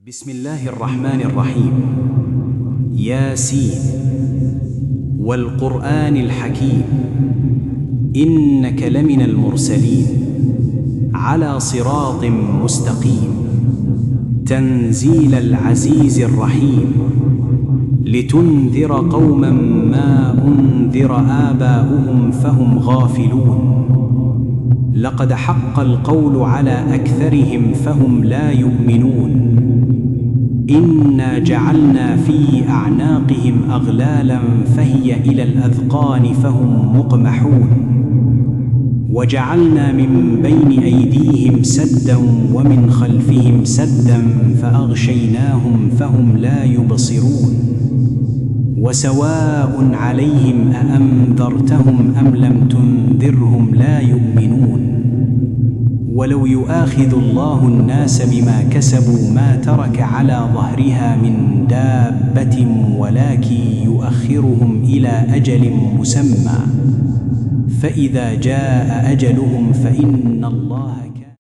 بسم الله الرحمن الرحيم. ياسين والقرآن الحكيم إنك لمن المرسلين على صراط مستقيم تنزيل العزيز الرحيم لتنذر قوما ما أنذر آباؤهم فهم غافلون لقد حق القول على أكثرهم فهم لا يؤمنون إنا جعلنا في أعناقهم أغلالا فهي إلى الأذقان فهم مقمحون وجعلنا من بين أيديهم سدا ومن خلفهم سدا فأغشيناهم فهم لا يبصرون وسواء عليهم أأنذرتهم أم لم تنذرهم لا يؤمنون ولو يؤاخذ الله الناس بما كسبوا ما ترك على ظهرها من دابة ولكن يؤخرهم إلى أجل مسمى فإذا جاء أجلهم فإن الله